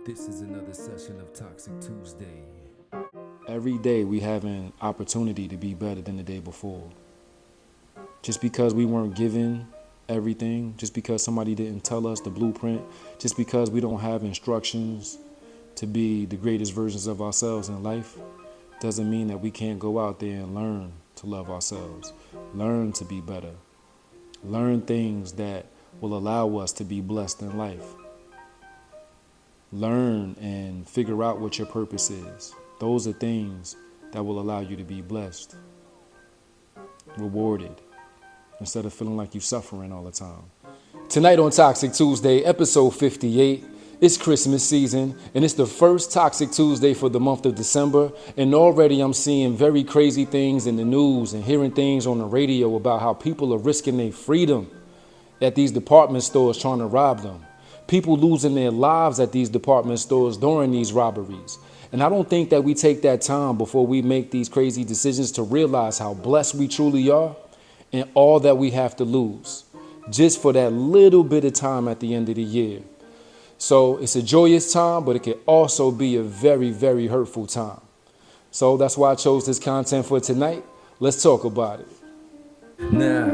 This is another session of Toxic Tuesday. Every day we have an opportunity to be better than the day before. Just because we weren't given everything, just because somebody didn't tell us the blueprint, just because we don't have instructions to be the greatest versions of ourselves in life, doesn't mean that we can't go out there and learn to love ourselves, learn to be better, learn things that will allow us to be blessed in life. Learn and figure out what your purpose is. Those are things that will allow you to be blessed, rewarded, instead of feeling like you're suffering all the time. Tonight on Toxic Tuesday, episode 58, it's Christmas season, and it's the first Toxic Tuesday for the month of December, and already I'm seeing very crazy things in the news and hearing things on the radio about how people are risking their freedom at these department stores trying to rob them. People losing their lives at these department stores during these robberies. And I don't think that we take that time before we make these crazy decisions to realize how blessed we truly are and all that we have to lose just for that little bit of time at the end of the year. So it's a joyous time, but it can also be a very, very hurtful time. So that's why I chose this content for tonight. Let's talk about it. Nah,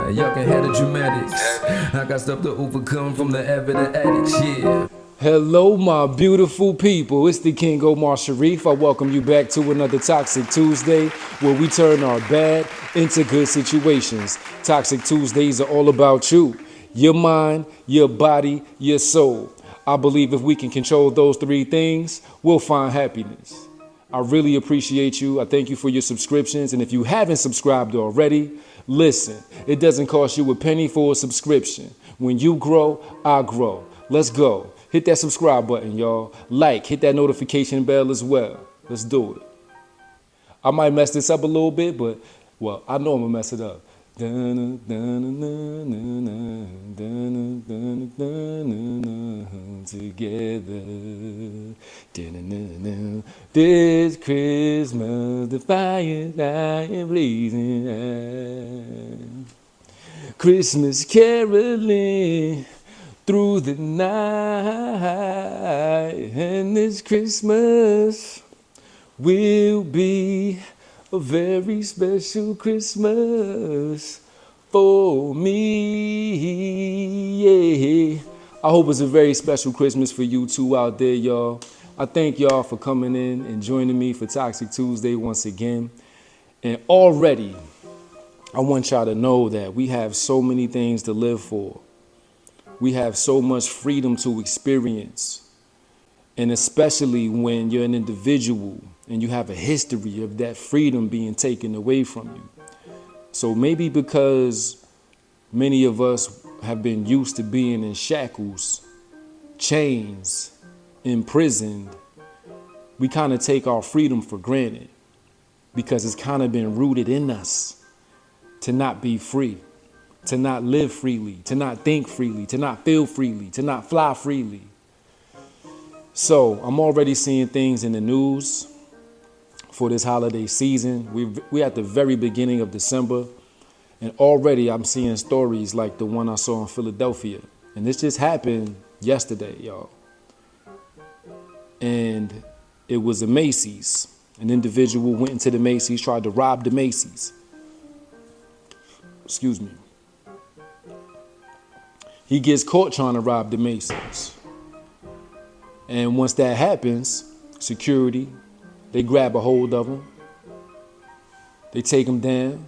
y'all can have the dramatics. I got stuff to overcome from the evident addicts, yeah. Hello, my beautiful people. It's the King Omar Sharif. I welcome you back to another Toxic Tuesday where we turn our bad into good situations. Toxic Tuesdays are all about you, your mind, your body, your soul. I believe if we can control those three things, we'll find happiness. I really appreciate you. I thank you for your subscriptions. And if you haven't subscribed already, listen, it doesn't cost you a penny for a subscription. When you grow, I grow. Let's go. Hit that subscribe button, y'all. Hit that notification bell as well. Let's do it. I might mess this up a little bit, but, well, I know I'm going to mess it up. Together. This Christmas, the fire I am blazing. Christmas caroling through the night, and this Christmas will be a very special Christmas for me, yeah. I hope it's a very special Christmas for you too out there, y'all. I thank y'all for coming in and joining me for Toxic Tuesday once again. And already, I want y'all to know that we have so many things to live for. We have so much freedom to experience. And especially when you're an individual and you have a history of that freedom being taken away from you. So maybe because many of us have been used to being in shackles, chains, imprisoned, we kind of take our freedom for granted because it's kind of been rooted in us to not be free, to not live freely, to not think freely, to not feel freely, to not fly freely. So I'm already seeing things in the news for this holiday season. We're at the very beginning of December, and already I'm seeing stories like the one I saw in Philadelphia. And this just happened yesterday, y'all. And it was a Macy's. An individual went into the Macy's, tried to rob the Macy's. Excuse me. He gets caught trying to rob the Macy's. And once that happens, security, they grab a hold of him. They take him down.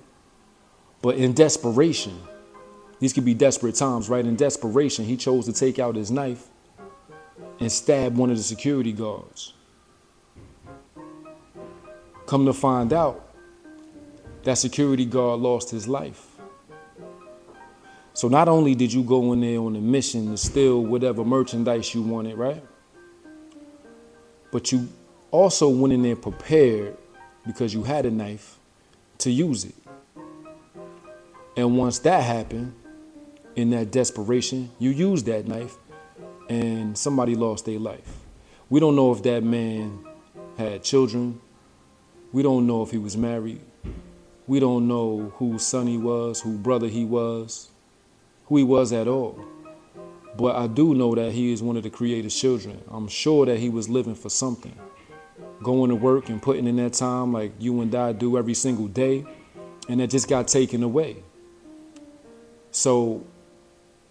But in desperation, these could be desperate times, right? In desperation, he chose to take out his knife and stab one of the security guards. Come to find out, that security guard lost his life. So not only did you go in there on a mission to steal whatever merchandise you wanted, right? But you also went in there prepared because you had a knife to use it. And once that happened, in that desperation, you used that knife and somebody lost their life. We don't know if that man had children. We don't know if he was married. We don't know whose son he was, whose brother he was, who he was at all. But I do know that he is one of the Creator's children. I'm sure that he was living for something, going to work and putting in that time like you and I do every single day, and it just got taken away. So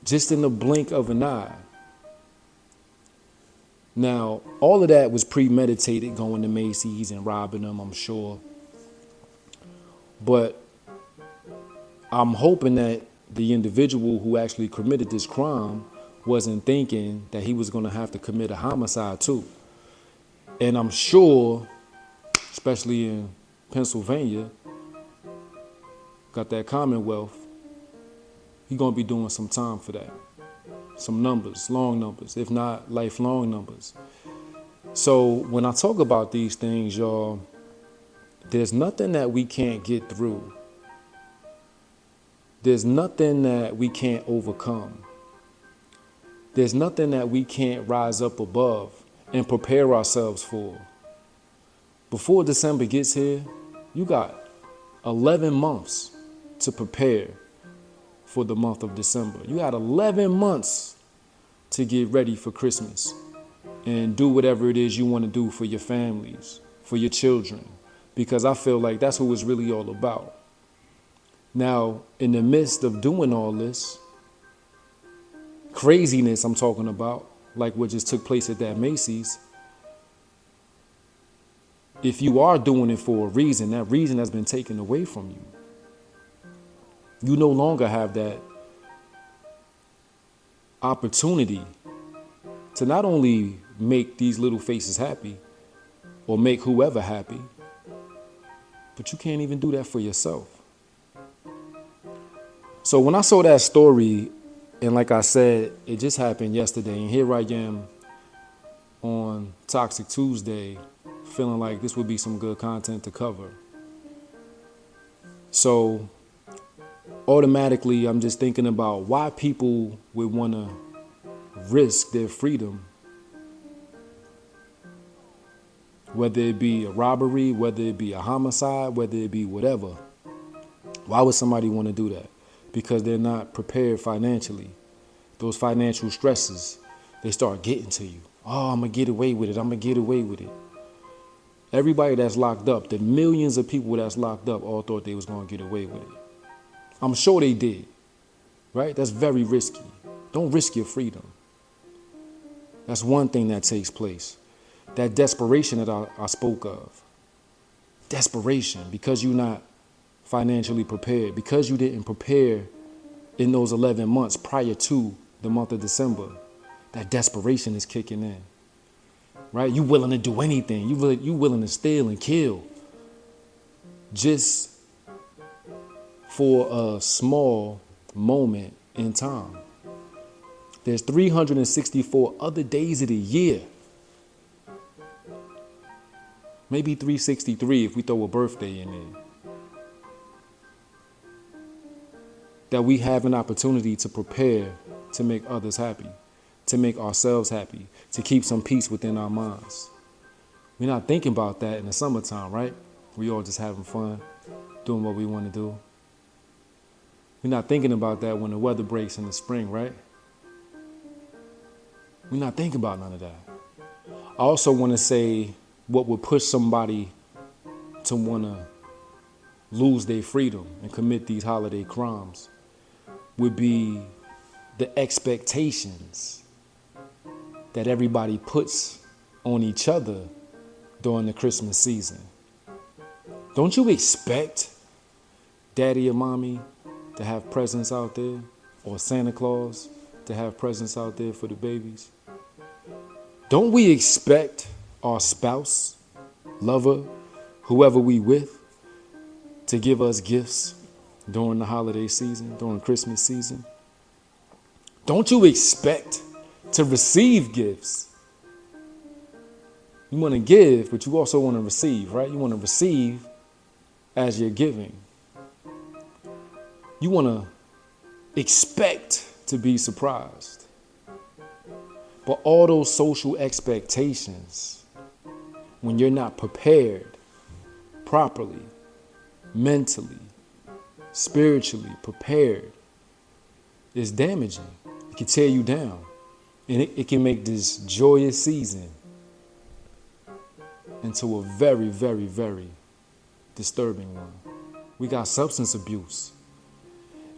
just in the blink of an eye. Now, all of that was premeditated, going to Macy's and robbing them, I'm sure. But I'm hoping that the individual who actually committed this crime wasn't thinking that he was going to have to commit a homicide too. And I'm sure, especially in Pennsylvania, got that Commonwealth, he's going to be doing some time for that. Some numbers, long numbers, if not lifelong numbers. So when I talk about these things, y'all, there's nothing that we can't get through. There's nothing that we can't overcome. There's nothing that we can't rise up above and prepare ourselves for. Before December gets here, you got 11 months to prepare for the month of December. You got 11 months to get ready for Christmas and do whatever it is you want to do for your families, for your children, because I feel like that's what it's really all about. Now, in the midst of doing all this craziness I'm talking about, like what just took place at that Macy's, if you are doing it for a reason, that reason has been taken away from you. You no longer have that opportunity to not only make these little faces happy or make whoever happy, but you can't even do that for yourself. So when I saw that story, and like I said, it just happened yesterday, and here I am on Toxic Tuesday, feeling like this would be some good content to cover. So automatically, I'm just thinking about why people would want to risk their freedom, whether it be a robbery, whether it be a homicide, whether it be whatever. Why would somebody want to do that? Because they're not prepared financially. Those financial stresses, they start getting to you. Oh, I'm going to get away with it. I'm going to get away with it. Everybody that's locked up, the millions of people that's locked up, all thought they was going to get away with it. I'm sure they did, right? That's very risky. Don't risk your freedom. That's one thing that takes place. That desperation that I spoke of. Desperation because you're not financially prepared, because you didn't prepare in those 11 months prior to the month of December. That desperation is kicking in, right? You willing to do anything. You willing to steal and kill just for a small moment in time. There's 364 other days of the year. Maybe 363 if we throw a birthday in there. That we have an opportunity to prepare to make others happy, to make ourselves happy, to keep some peace within our minds. We're not thinking about that in the summertime, right? We all just having fun, doing what we want to do. We're not thinking about that when the weather breaks in the spring, right? We're not thinking about none of that. I also want to say what would push somebody to want to lose their freedom and commit these holiday crimes would be the expectations that everybody puts on each other during the Christmas season. Don't you expect daddy or mommy to have presents out there, or Santa Claus to have presents out there for the babies? Don't we expect our spouse, lover, whoever we with, to give us gifts during the holiday season, during Christmas season? Don't you expect to receive gifts? You want to give, but you also want to receive, right? You want to receive as you're giving. You want to expect to be surprised. But all those social expectations, when you're not prepared properly, mentally, spiritually prepared, is damaging. It can tear you down. And it can make this joyous season into a very, very, very disturbing one. We got substance abuse.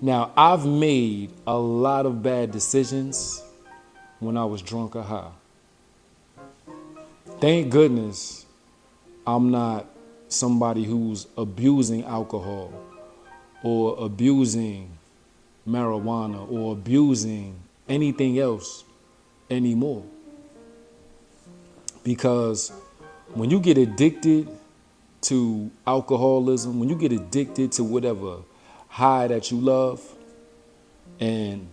Now, I've made a lot of bad decisions when I was drunk or high. Thank goodness I'm not somebody who's abusing alcohol or abusing marijuana or abusing anything else anymore. Because when you get addicted to alcoholism, when you get addicted to whatever high that you love, and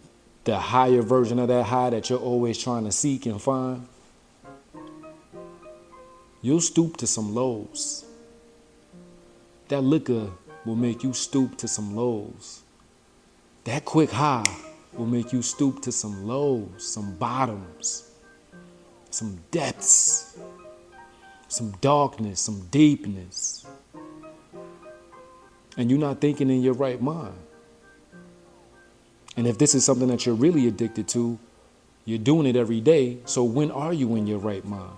the higher version of that high that you're always trying to seek and find, you'll stoop to some lows. That liquor will make you stoop to some lows. That quick high will make you stoop to some lows, some bottoms, some depths, some darkness, some deepness. And you're not thinking in your right mind. And if this is something that you're really addicted to, you're doing it every day. So when are you in your right mind?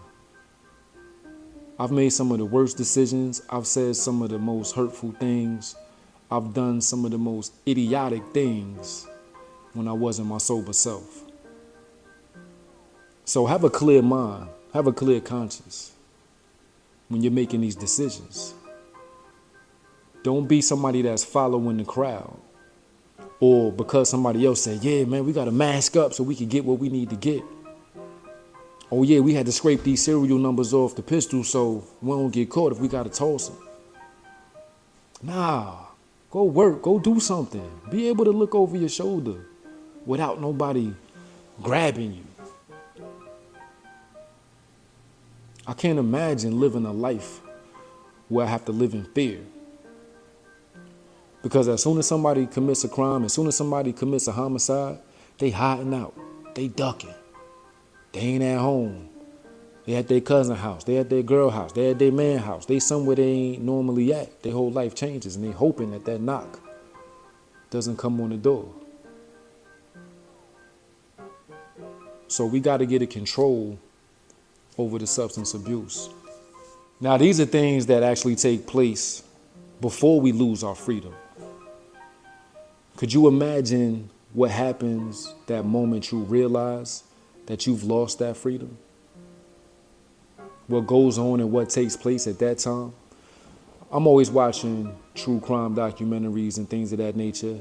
I've made some of the worst decisions. I've said some of the most hurtful things. I've done some of the most idiotic things when I wasn't my sober self. So have a clear mind, have a clear conscience when you're making these decisions. Don't be somebody that's following the crowd, or because somebody else said, yeah, man, we got to mask up so we can get what we need to get. Oh, yeah, we had to scrape these serial numbers off the pistol so we don't get caught if we got to toss them. Nah, go work, go do something. Be able to look over your shoulder without nobody grabbing you. I can't imagine living a life where I have to live in fear. Because as soon as somebody commits a crime, as soon as somebody commits a homicide, they hiding out, they ducking. They ain't at home. They at their cousin's house, they at their girl house, they at their man house. They somewhere they ain't normally at. Their whole life changes and they hoping that that knock doesn't come on the door. So we got to get a control over the substance abuse. Now, these are things that actually take place before we lose our freedom. Could you imagine what happens that moment you realize that you've lost that freedom? What goes on and what takes place at that time? I'm always watching true crime documentaries and things of that nature.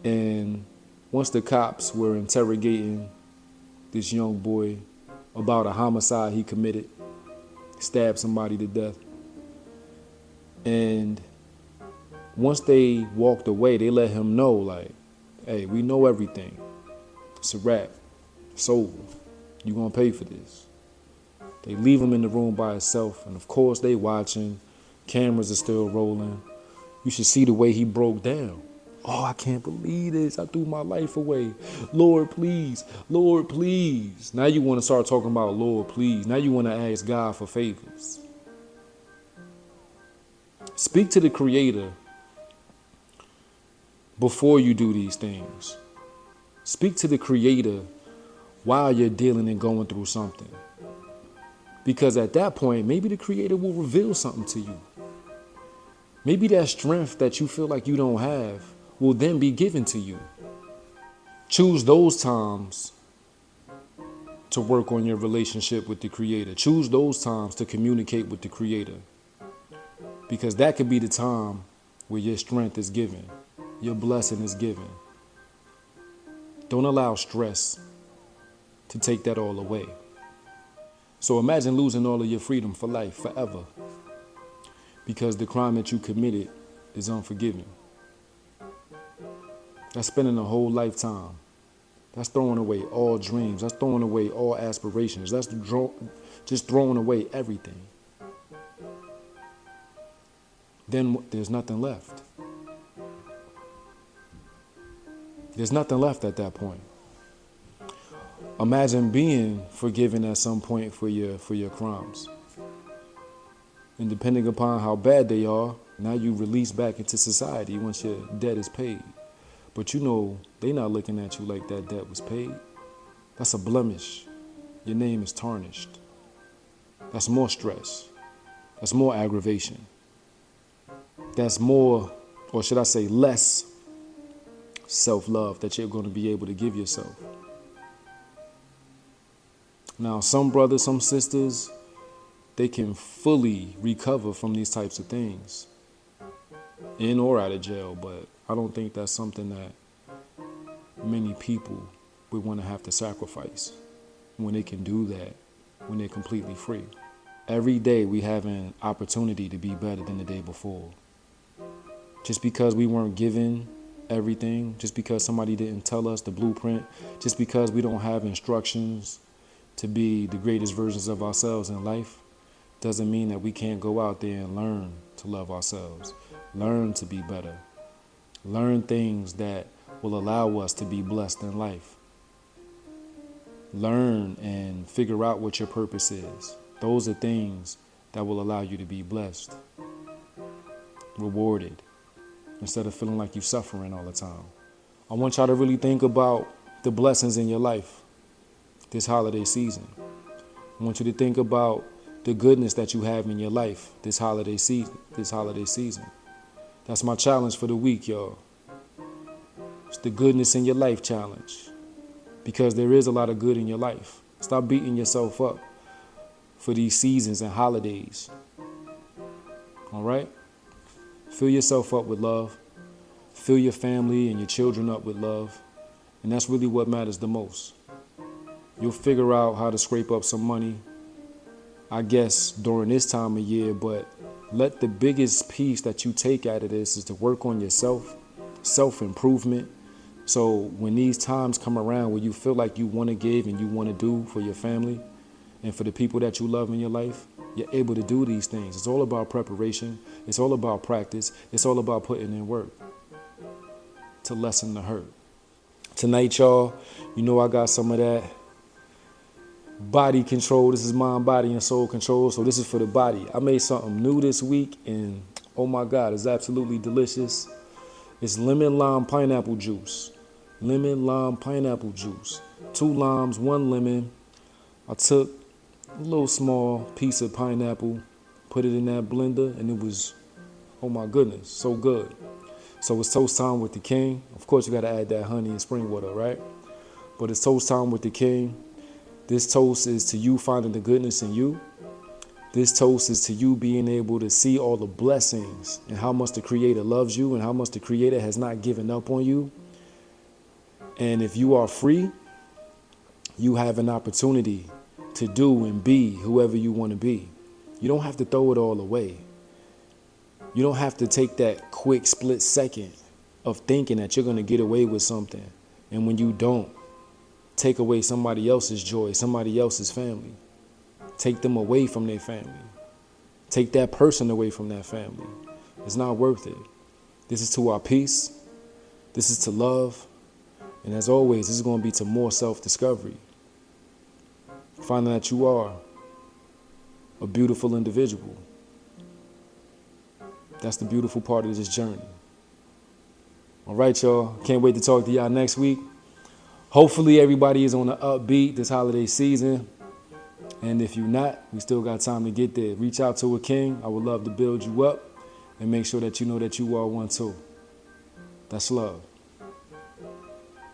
And once the cops were interrogating this young boy about a homicide he committed, stabbed somebody to death. And once they walked away, they let him know, like, hey, we know everything. It's a wrap. It's over. You're going to pay for this. They leave him in the room by himself. And of course, they watching. Cameras are still rolling. You should see the way he broke down. Oh, I can't believe this. I threw my life away. Lord, please. Lord, please. Now you want to start talking about Lord, please. Now you want to ask God for favors. Speak to the Creator before you do these things. Speak to the Creator while you're dealing and going through something. Because at that point, maybe the Creator will reveal something to you. Maybe that strength that you feel like you don't have will then be given to you. Choose those times to work on your relationship with the Creator. Choose those times to communicate with the Creator. Because that could be the time where your strength is given, your blessing is given. Don't allow stress to take that all away. So imagine losing all of your freedom for life, forever, because the crime that you committed is unforgiving. That's spending a whole lifetime. That's throwing away all dreams. That's throwing away all aspirations. That's just throwing away everything. Then there's nothing left. There's nothing left at that point. Imagine being forgiven at some point for your crimes. And depending upon how bad they are, now you release back into society once your debt is paid. But you know, they not looking at you like that debt was paid. That's a blemish. Your name is tarnished. That's more stress. That's more aggravation. That's more, or should I say less, self-love that you're going to be able to give yourself. Now, some brothers, some sisters, they can fully recover from these types of things, in or out of jail, but I don't think that's something that many people would want to have to sacrifice when they can do that, when they're completely free. Every day we have an opportunity to be better than the day before. Just because we weren't given everything, just because somebody didn't tell us the blueprint, just because we don't have instructions to be the greatest versions of ourselves in life, doesn't mean that we can't go out there and learn to love ourselves, learn to be better, learn things that will allow us to be blessed in life. Learn and figure out what your purpose is. Those are things that will allow you to be blessed, rewarded, instead of feeling like you're suffering all the time. I want y'all to really think about the blessings in your life this holiday season. I want you to think about the goodness that you have in your life this holiday season. That's my challenge for the week, y'all. It's the goodness in your life challenge, because there is a lot of good in your life. Stop beating yourself up for these seasons and holidays. All right? Fill yourself up with love. Fill your family and your children up with love. And that's really what matters the most. You'll figure out how to scrape up some money, I guess, during this time of year, but let the biggest piece that you take out of this is to work on yourself, self-improvement. So when these times come around where you feel like you want to give and you want to do for your family and for the people that you love in your life, you're able to do these things. It's all about preparation. It's all about practice. It's all about putting in work to lessen the hurt. Tonight, y'all, you know I got some of that body control. This is mind, body, and soul control. So this is for the body. I made something new this week, and oh my God, it's absolutely delicious. It's lemon, lime, pineapple juice. Lemon, lime, pineapple juice. 2 limes, 1 lemon. I took a little small piece of pineapple, put it in that blender, and it was, oh my goodness, so good. So it's toast time with the king. Of course, you got to add that honey and spring water, right? But it's toast time with the king. This toast is to you finding the goodness in you. This toast is to you being able to see all the blessings and how much the Creator loves you and how much the Creator has not given up on you. And if you are free, you have an opportunity to do and be whoever you want to be. You don't have to throw it all away. You don't have to take that quick split second of thinking that you're going to get away with something. And when you don't, take away somebody else's joy, somebody else's family. Take them away from their family. Take that person away from that family. It's not worth it. This is to our peace. This is to love. And as always, this is going to be to more self-discovery. Finding that you are a beautiful individual. That's the beautiful part of this journey. All right, y'all. Can't wait to talk to y'all next week. Hopefully everybody is on the upbeat this holiday season. And if you're not, we still got time to get there. Reach out to a king. I would love to build you up and make sure that you know that you are one too. That's love.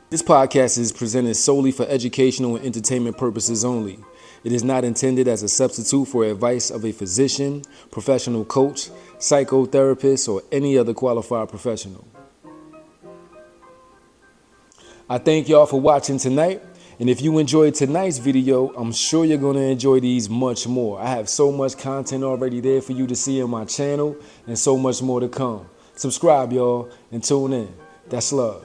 This podcast is presented solely for educational and entertainment purposes only. It is not intended as a substitute for advice of a physician, professional coach, psychotherapist, or any other qualified professional. I thank y'all for watching tonight. And if you enjoyed tonight's video, I'm sure you're going to enjoy these much more. I have so much content already there for you to see on my channel and so much more to come. Subscribe, y'all, and tune in. That's love.